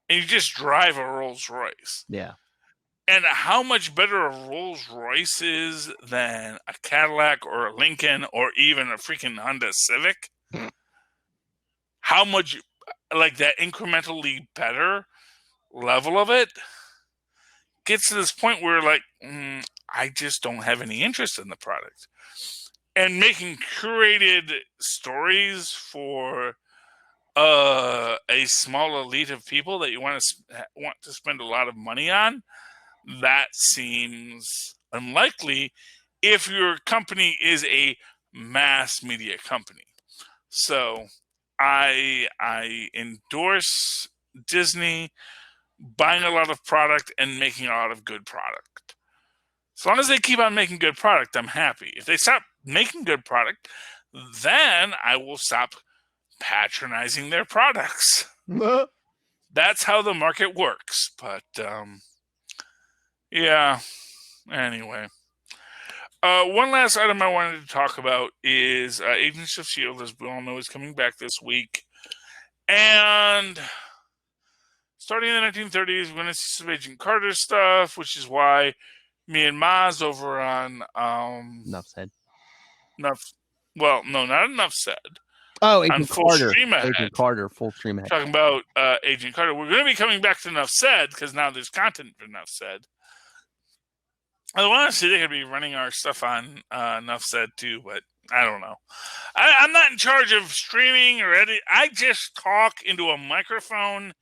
And you just drive a Rolls Royce. Yeah. And how much better a Rolls Royce is than a Cadillac or a Lincoln or even a freaking Honda Civic? How much, like, that incrementally better level of it gets to this point where, like, I just don't have any interest in the product. And making curated stories for a small elite of people that you want to spend a lot of money on, that seems unlikely if your company is a mass media company. So I endorse Disney buying a lot of product and making a lot of good product. As long as they keep on making good product, I'm happy. If they stop making good product, then I will stop patronizing their products. That's how the market works. But yeah, anyway. One last item I wanted to talk about is Agents of S.H.I.E.L.D., as we all know, is coming back this week. And starting in the 1930s, we're going to see some Agent Carter stuff, which is why me and Maz over on Enough said. Well, no, not Enough Said. Oh, Agent Carter. Agent Carter, full stream ahead. Talking about Agent Carter. We're going to be coming back to Enough Said because now there's content for Enough Said. I want to see they could be running our stuff on Enough Said too, but I don't know. I'm not in charge of streaming or editing. I just talk into a microphone,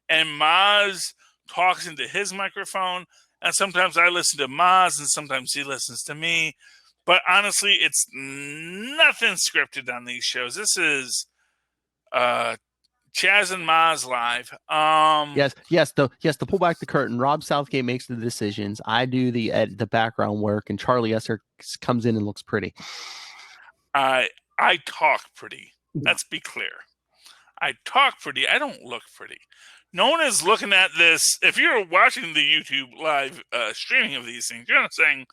and Maz talks into his microphone. And sometimes I listen to Maz, and sometimes he listens to me. But honestly, it's nothing scripted on these shows. This is Chaz and Maz live. Yes. To pull back the curtain, Rob Southgate makes the decisions. I do the background work, and Charlie Esser comes in and looks pretty. I talk pretty. Let's be clear. I talk pretty. I don't look pretty. No one is looking at this. If you're watching the YouTube live streaming of these things, you're not saying,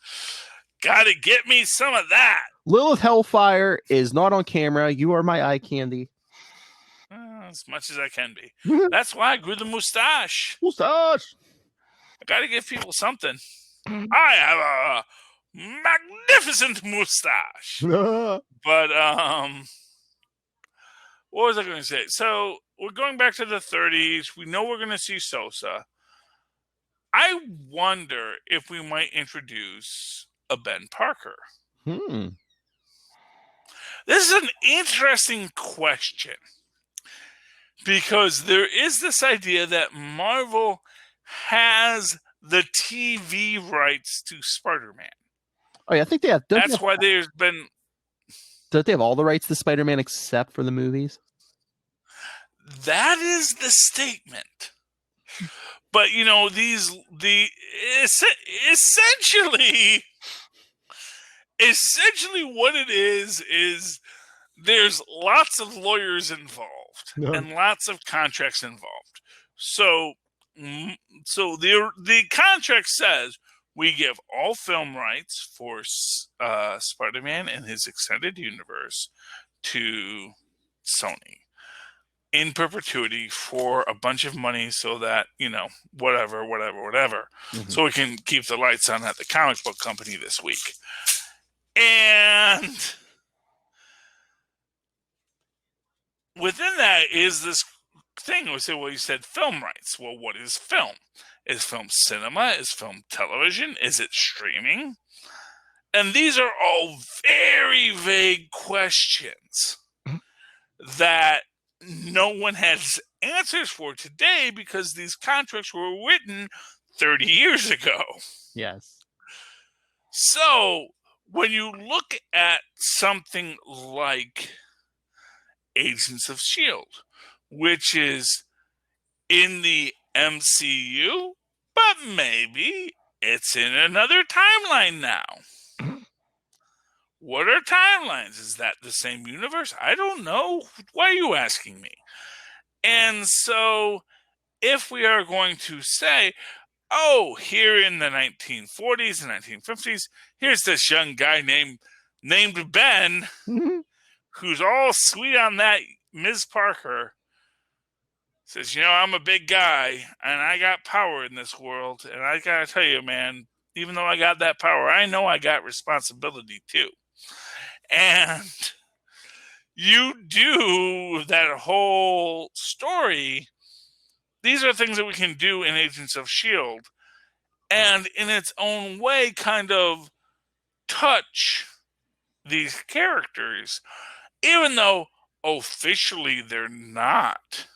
"Gotta get me some of that." Lilith Hellfire is not on camera. You are my eye candy. As much as I can be. That's why I grew the mustache. Mustache. I gotta give people something. I have a magnificent mustache. But what was I going to say? So we're going back to the 30s. We know we're going to see Sosa. I wonder if we might introduce a Ben Parker. This is an interesting question, because there is this idea that Marvel has the TV rights to Spider-Man. Oh yeah, I think they have. That's why there's been. Don't they have all the rights to Spider-Man except for the movies? That is the statement. But you know, essentially what it is there's lots of lawyers involved and lots of contracts involved. So the contract says we give all film rights for Spider-Man and his extended universe to Sony in perpetuity for a bunch of money, so that, you know, whatever. Mm-hmm. So we can keep the lights on at the comic book company this week. And within that is this thing. We say, well, you said film rights. Well, what is film? Is film cinema? Is film television? Is it streaming? And these are all very vague questions that no one has answers for today, because these contracts were written 30 years ago. Yes. So when you look at something like Agents of S.H.I.E.L.D., which is in the MCU, but maybe it's in another timeline now. What are timelines? Is that the same universe? I don't know. Why are you asking me? And so if we are going to say, oh, here in the 1940s and 1950s, here's this young guy named Ben, who's all sweet on that Ms. Parker, says, you know, I'm a big guy and I got power in this world. And I got to tell you, man, even though I got that power, I know I got responsibility too. And you do that whole story. These are things that we can do in Agents of S.H.I.E.L.D. and in its own way kind of touch these characters, even though officially they're not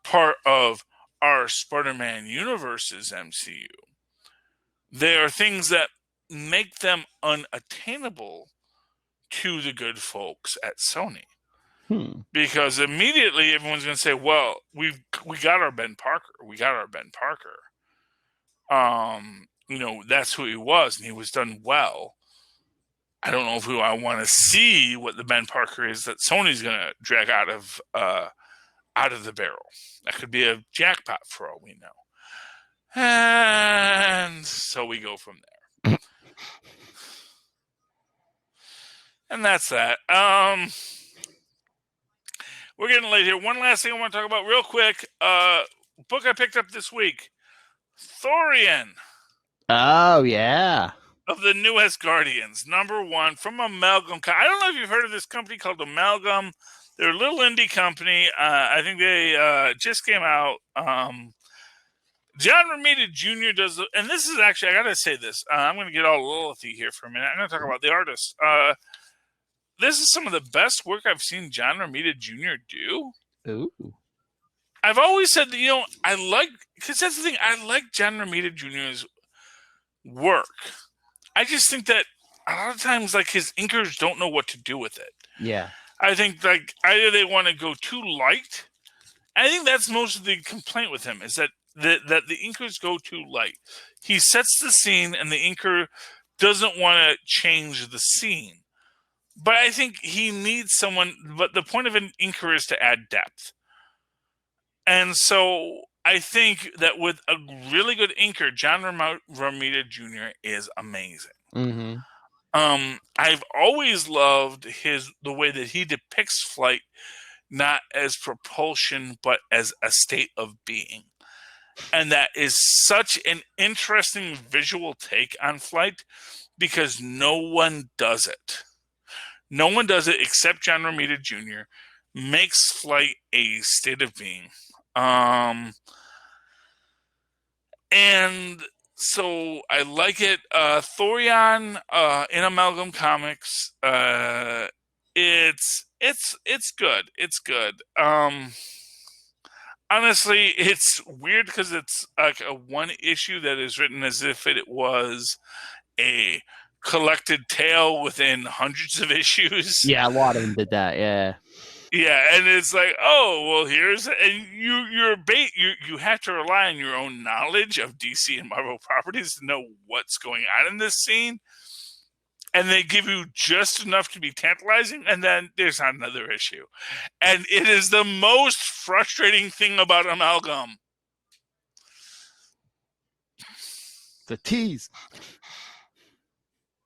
part of our Spider-Man universe's MCU. There are things that make them unattainable to the good folks at Sony. Because immediately everyone's going to say, well, we got our Ben Parker. You know, that's who he was, and he was done well. I don't know who I want to see what the Ben Parker is that Sony's going to drag out of the barrel. That could be a Jackpot for all we know. And so we go from there. And that's that. We're getting late here. One last thing I want to talk about real quick. Book I picked up this week. Thorian. Oh, yeah. Of the New Asgardians. #1 from Amalgam. I don't know if you've heard of this company called Amalgam. They're a little indie company. I think they just came out. John Romita Jr. does, and this is actually, I got to say this. I'm going to get all Lilithy here for a minute. I'm going to talk about the artist. this is some of the best work I've seen John Romita Jr. do. Ooh. I've always said that, I like, because that's the thing, I like John Romita Jr.'s work. I just think that a lot of times, like, his inkers don't know what to do with it. Yeah. I think, like, either they want to go too light. I think that's most of the complaint with him, is that the inkers go too light. He sets the scene, and the inker doesn't want to change the scene. But I think he needs someone. But the point of an inker is to add depth. And so I think that with a really good inker, John Romita Jr. is amazing. Mm-hmm. I've always loved the way that he depicts flight, not as propulsion, but as a state of being. And that is such an interesting visual take on flight, because no one does it. No one does it except John Romita Jr. Makes flight a state of being. And so I like it. Thorion in Amalgam Comics. It's good. It's good. Honestly, it's weird because it's like a one issue that is written as if it was a collected tale within hundreds of issues. Yeah, a lot of them did that. Yeah. Yeah, and it's like, oh, well, and you have to rely on your own knowledge of DC and Marvel properties to know what's going on in this scene. And they give you just enough to be tantalizing, and then there's another issue. And it is the most frustrating thing about Amalgam. The tease.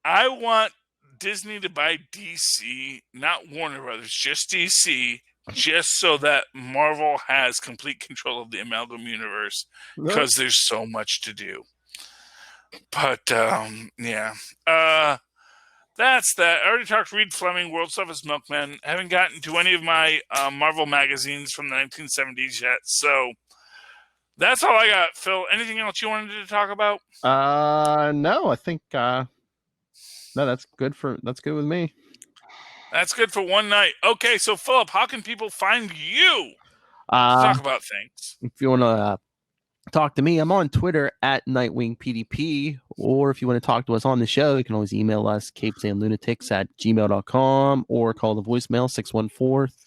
I want Disney to buy DC, not Warner Brothers, just DC, just so that Marvel has complete control of the Amalgam universe, because there's so much to do. But, yeah. That's that. I already talked to Reed Fleming, World's Toughest Milkman. Haven't gotten to any of my Marvel magazines from the 1970s yet. So that's all I got, Phil. Anything else you wanted to talk about? No, I think no, that's good with me. That's good for one night. Okay, so Philip, how can people find you to talk about things? If you want to talk to me, I'm on Twitter at NightwingPDP, or if you want to talk to us on the show, you can always email us capesandlunatics@gmail.com, or call the voicemail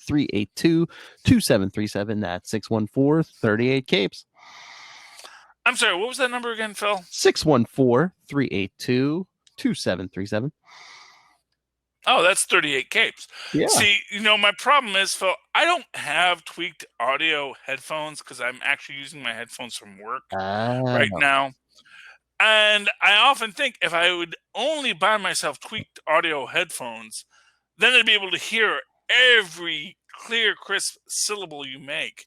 614-382-2737. That's 614-38-CAPES. I'm sorry, what was that number again, Phil? 614-382-2737. Oh, that's 38 capes. Yeah. See, my problem is, Phil, I don't have tweaked audio headphones because I'm actually using my headphones from work right now. And I often think if I would only buy myself tweaked audio headphones, then I'd be able to hear every clear, crisp syllable you make.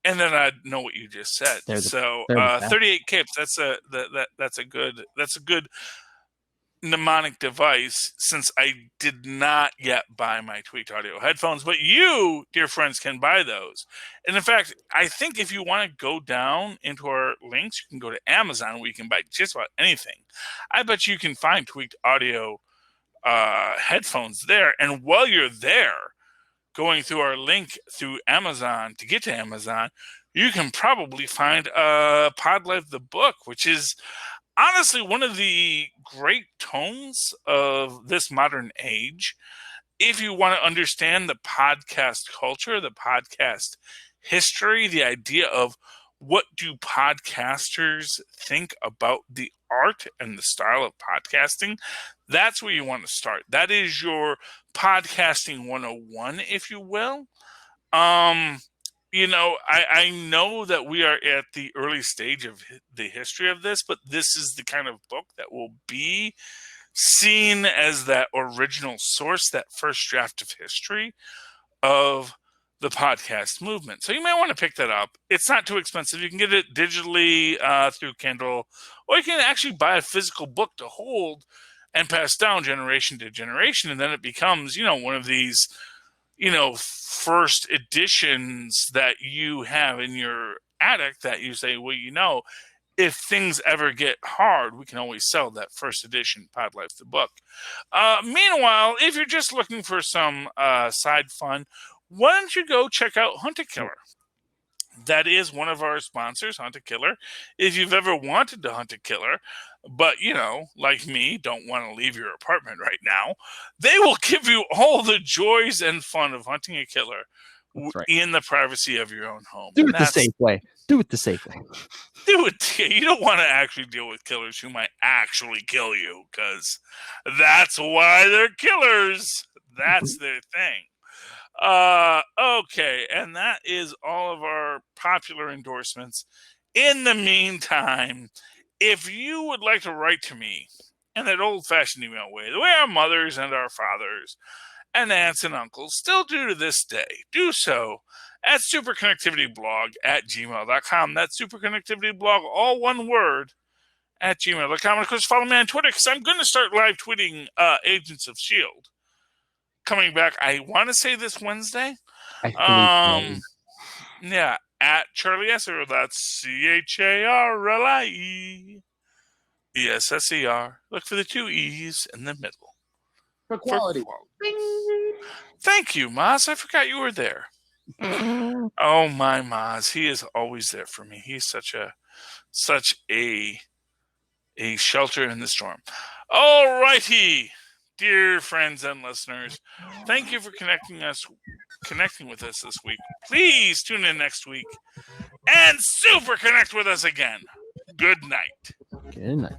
And then I'd know what you just said. 38 capes, that's a good mnemonic device, since I did not yet buy my tweaked audio headphones, but you, dear friends, can buy those. And in fact, I think if you want to go down into our links, you can go to Amazon, where you can buy just about anything. I bet you can find tweaked audio headphones there. And while you're there, going through our link through Amazon to get to Amazon, you can probably find Pod Life the book, which is honestly one of the great tomes of this modern age. If you want to understand the podcast culture, the podcast history, the idea of what do podcasters think about the art and the style of podcasting, that's where you want to start. That is your podcasting 101, if you will. I know that we are at the early stage of the history of this, but this is the kind of book that will be seen as that original source, that first draft of history of the podcast movement. So you might want to pick that up. It's not too expensive. You can get it digitally through Kindle, or you can actually buy a physical book to hold and pass down generation to generation. And then it becomes, one of these, first editions that you have in your attic that you say, well, if things ever get hard, we can always sell that first edition Pod Life the book. Meanwhile, if you're just looking for some side fun, why don't you go check out Hunt a Killer? That is one of our sponsors, Hunt a Killer. If you've ever wanted to hunt a killer, but, like me, don't want to leave your apartment right now, they will give you all the joys and fun of hunting a killer in the privacy of your own home. Do it the safe way. Do it the safe way. Do it. You don't want to actually deal with killers who might actually kill you, because that's why they're killers. That's their thing. Okay, and that is all of our popular endorsements. In the meantime, if you would like to write to me in that old-fashioned email way, the way our mothers and our fathers and aunts and uncles still do to this day, do so at superconnectivityblog@gmail.com. That's superconnectivityblog, all one word, at gmail.com. And of course, follow me on Twitter, because I'm going to start live tweeting Agents of S.H.I.E.L.D. coming back, I want to say this Wednesday. Yeah, at Charlie Esser. That's CHARLIE ESSER. Look for the 2 E's in the middle. For quality. Thank you, Maz. I forgot you were there. Oh, my Maz. He is always there for me. He's such a shelter in the storm. All righty. Dear friends and listeners, thank you for connecting with us this week. Please tune in next week and super connect with us again. Good night. Good night.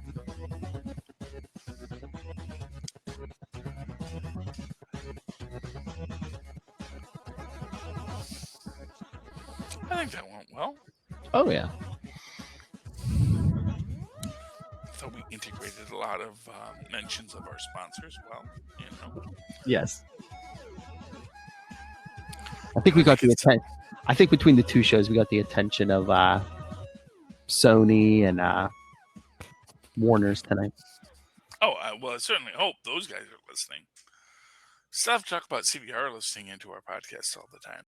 I think that went well. Oh, yeah. So we integrated a lot of mentions of our sponsors. Well, Yes. I think we got the attention. I think between the two shows, we got the attention of Sony and Warner's tonight. Oh, well, I certainly hope those guys are listening. Still have to talk about CBR listening into our podcast all the time.